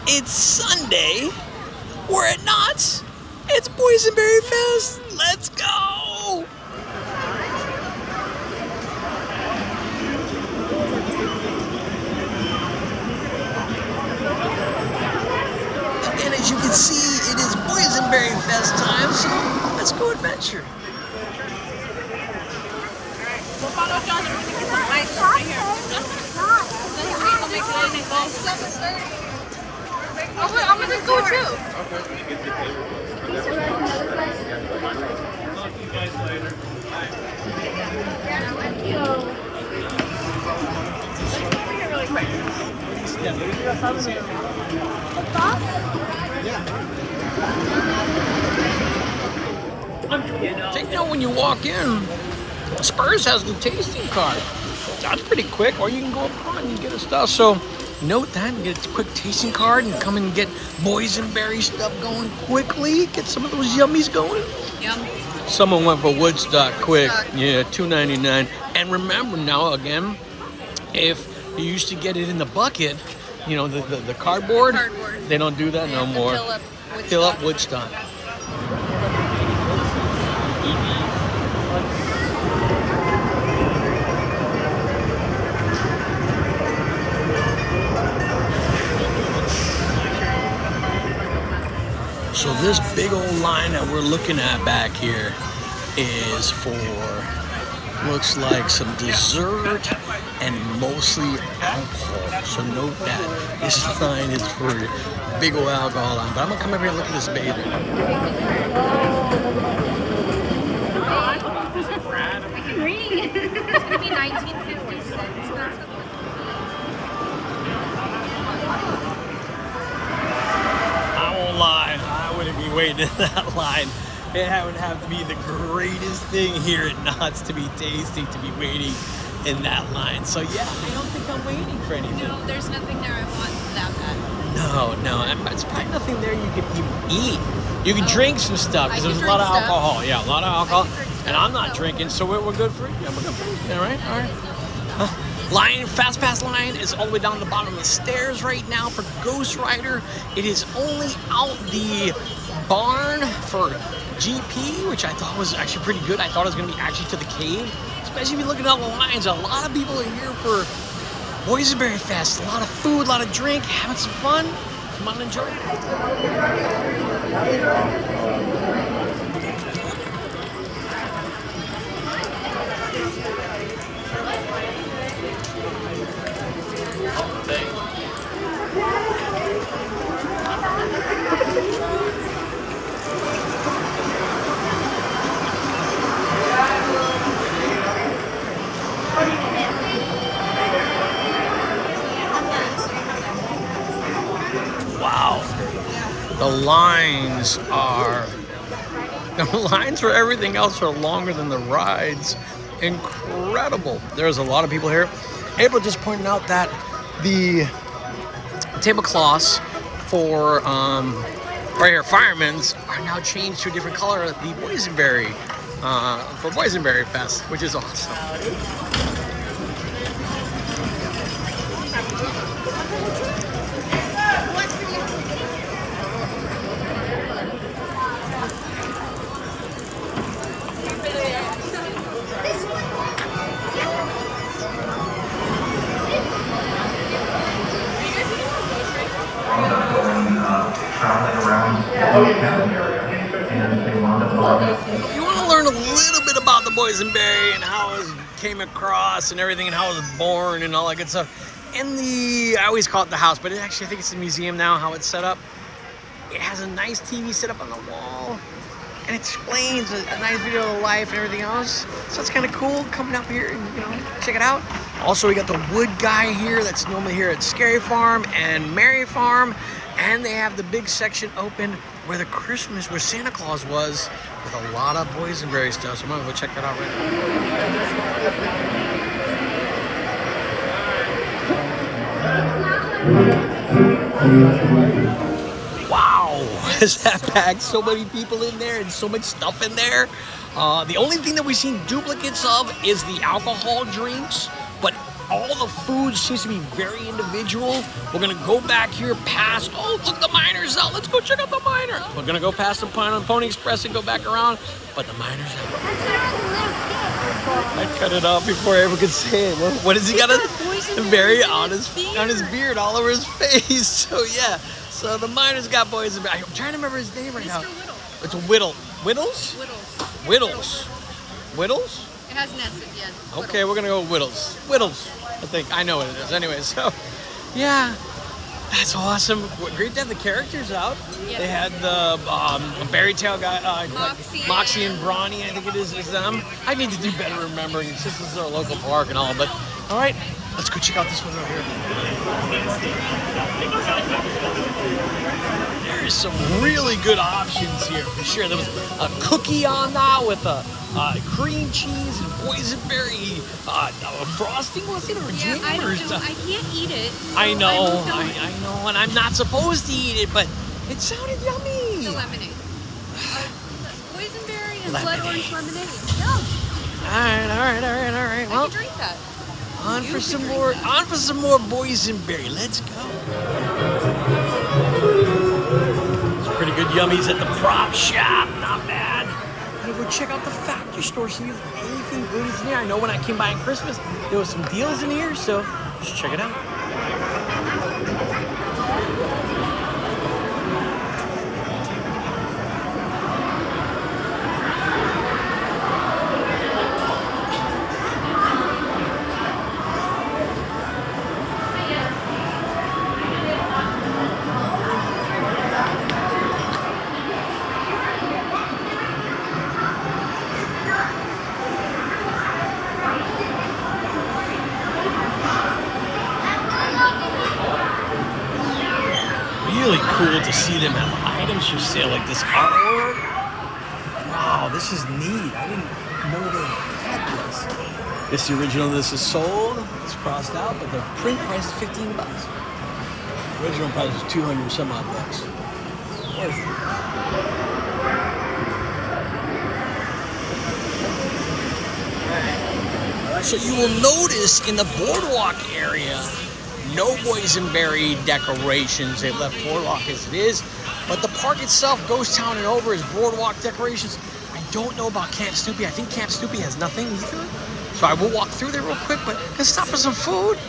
It's Sunday. We're at Knott's. It's Boysenberry Fest. Let's go. And as you can see, it is Boysenberry Fest time, so let's go adventure. I'm gonna go too. Take note when you walk in, Spurs has the tasting card. That's pretty quick, or you can go up front and get a stuff. So note that and get a quick tasting card and come and get boysenberry stuff going quickly. Get some of those yummies going. Yum. Someone went for Woodstock quick. Yeah, $2.99. And remember now again, if you used to get it in the bucket, you know, the cardboard, they don't do that no more. Fill up Woodstock. So this big old line that we're looking at back here is for, looks like some dessert and mostly alcohol. So note that this line is for big old alcohol line. But I'm gonna come over here and look at this baby. I can read. It's gonna be 1956. I won't lie, I wouldn't be waiting in that line. It would have to be the greatest thing here at Knott's to be tasting, to be waiting in that line. So yeah, I don't think I'm waiting for anything. No, there's nothing there I want that bad. No, and there's probably nothing there you can even eat. You can drink some stuff, because there's a lot of stuff. alcohol. Yeah, a lot of alcohol. And I'm not drinking, so we're good for you. Yeah, we're good for you. All right. Line, Fast Pass line is all the way down the bottom of the stairs right now for Ghost Rider. It is only out the barn for GP, which I thought was actually pretty good. I thought it was going to be actually to the cave, especially if you're looking at the lines. A lot of people are here for Boysenberry Fest. A lot of food, a lot of drink, having some fun. Come on and enjoy it. Wow. The lines for everything else are longer than the rides. Incredible. There's a lot of people here. April just pointed out that the tablecloths for right here, firemen's, are now changed to a different color. The Boysenberry for Boysenberry Fest, which is awesome. Traveling around the cabin area, and they wound up If you want to learn a little bit about the Boysenberry and how it came across and everything and how it was born and all that good stuff, in the, I always call it the house, but I think it's a museum now, how it's set up. It has a nice TV set up on the wall, and it explains a nice video of the life and everything else. So it's kind of cool coming up here and, you know, check it out. Also, we got the wood guy here that's normally here at Scary Farm and Merry Farm. And they have the big section open where where Santa Claus was, with a lot of Boysenberry stuff. So I'm gonna go check that out right now. Wow, is that packed? So many people in there and so much stuff in there. The only thing that we've seen duplicates of is the alcohol drinks, but all the food seems to be very individual. We're gonna go back here past, oh, look, the Miners out. Let's go check out the Miner. We're gonna go past the Pony Express and go back around, but the Miners out. I cut it off before I ever could say it. What has he got? Very on his beard, all over his face. So yeah, so the Miners got Boysenberry. I'm trying to remember his name right now. It's a Whittles? Whittles? It has an S at the end. Okay, we're gonna go with Whittles, I think. I know what it is. Anyway, so yeah, that's awesome. Great to have the characters out. Yes. They had the Berry Tail guy, Moxie and Brawny, I think it is them. I need to do better remembering. It's just this is our local park and all, but all right, let's go check out this one over here. There's some really good options here for sure. There was a cookie on that with a cream cheese and boysenberry frosting, was it, or jam? I don't know. I can't eat it. So I know, I know, and I'm not supposed to eat it, but it sounded yummy. The lemonade. Boysenberry and blood orange lemonade. Yum. All right. Well, I can drink that. on for some more boysenberry. Let's go. Some pretty good yummies at the prop shop. Not bad. I'm gonna go check out the factory store, see if anything good is in here. I know when I came by on Christmas, there was some deals in here, so just check it out. Really cool to see them have items for sale like this artwork. Wow, this is neat. I didn't know they had this. This is the original. This is sold. It's crossed out, but the print price is $15. The original price is 200 some odd bucks. Worth it. So you will notice in the Boardwalk area, no boysenberry decorations. They left Boardwalk as it is, but the park itself, Ghost Town and over, is Boardwalk decorations. I don't know about Camp Snoopy. I think Camp Snoopy has nothing either. So I will walk through there real quick, but let's stop for some food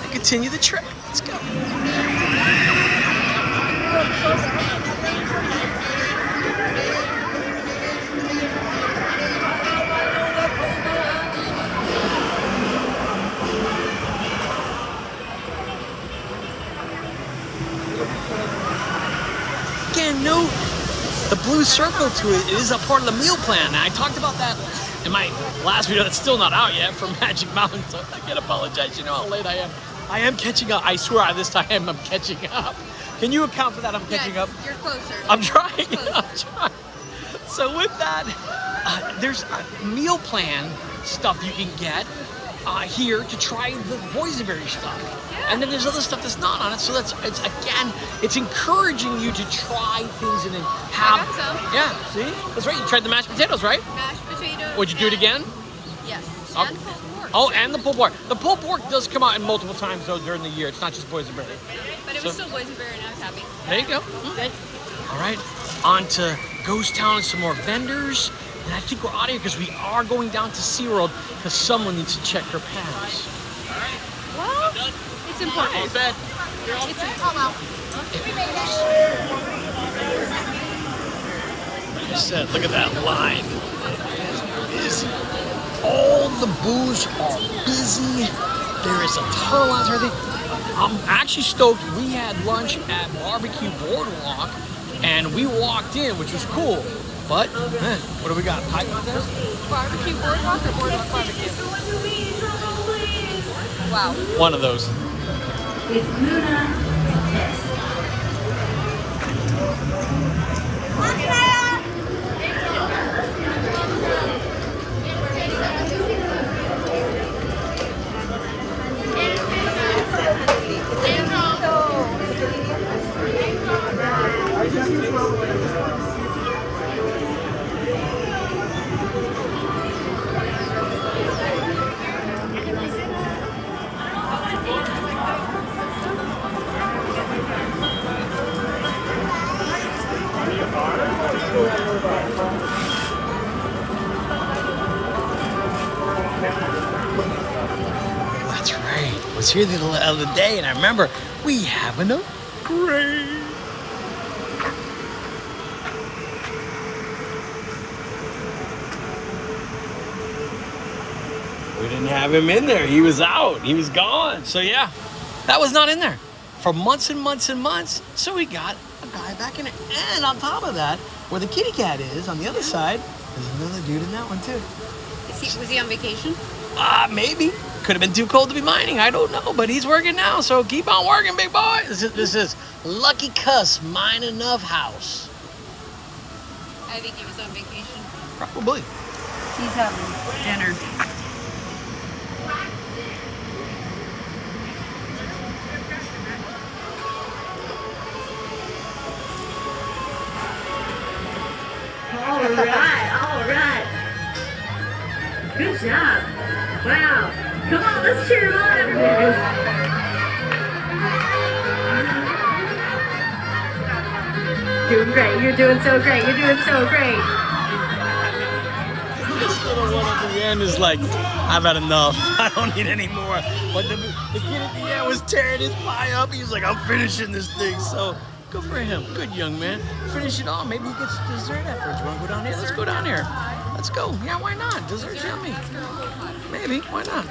and continue the trip. Let's go. Again, note the blue circle to it is a part of the meal plan. Now, I talked about that in my last video that's still not out yet from Magic Mountain, so I can't apologize. You know how late I am. I am catching up. I swear this time I'm catching up. Can you account for that? I'm catching up? You're closer. I'm trying. I'm trying. So with that, there's a meal plan stuff you can get here to try the boysenberry stuff. Yeah. And then there's other stuff that's not on it. So it's encouraging you to try things and then have. I got some. Yeah, see? That's right. You tried the mashed potatoes, right? Mashed potatoes. Would you do it again? Yes. Oh. And pulled pork. Oh, and the pulled pork. The pulled pork does come out in multiple times though during the year. It's not just boysenberry. But it was still boysenberry and I was happy. There you go. Good. All right, on to Ghost Town and some more vendors. And I think we're out of here because we are going down to SeaWorld because someone needs to check her pass. Well, it's important. All set. You're all set. Oh, well. Like I said, look at that line. Busy. All the booths are busy. There is a ton of lines and everything. I'm actually stoked. We had lunch at Barbecue Boardwalk and we walked in, which was cool. But, what do we got? Pie contest? Barbecue Boardwalk or Boardwalk Barbecue? Wow. One of those. It's Luna. was here the other day, and I remember we having a great. We didn't have him in there. He was out. He was gone. So yeah, that was not in there for months and months and months. So we got a guy back in it. And on top of that, where the kitty cat is, on the other side, there's another dude in that one too. Was he on vacation? Maybe. Could have been too cold to be mining. I don't know. But he's working now, so keep on working, big boy. This is Lucky Cuss Mine Enough House. I think he was on vacation. Probably. He's having dinner. All right. Good job. Wow. Come on, let's cheer him on, everyone. Doing great. You're doing so great. This little one at the end is like, I've had enough. I don't need any more. But the kid at the end was tearing his pie up. He was like, I'm finishing this thing. So good for him. Good young man. Finish it all. Maybe he gets dessert afterwards. You want to go down here? Let's go down here. Let's go. Yeah, why not? Dessert's yummy. Maybe. Why not?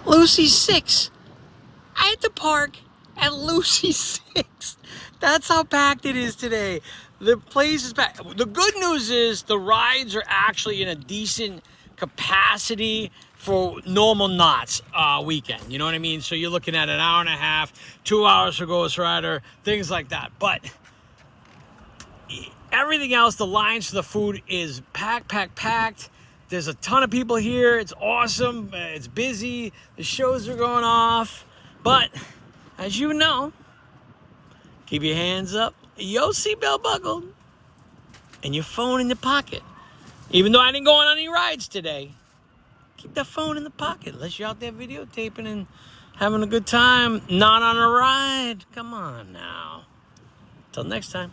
Lucy's 6. I had to park at Lucy's 6. That's how packed it is today. The place is packed. The good news is the rides are actually in a decent capacity for normal Knott's weekend. You know what I mean? So you're looking at an hour and a half, 2 hours for Ghost Rider, things like that. But everything else, the lines for the food is packed. There's a ton of people here. It's awesome. It's busy. The shows are going off. But as you know, keep your hands up, your seatbelt buckled, and your phone in your pocket. Even though I didn't go on any rides today, keep that phone in the pocket unless you're out there videotaping and having a good time, not on a ride. Come on now. Till next time.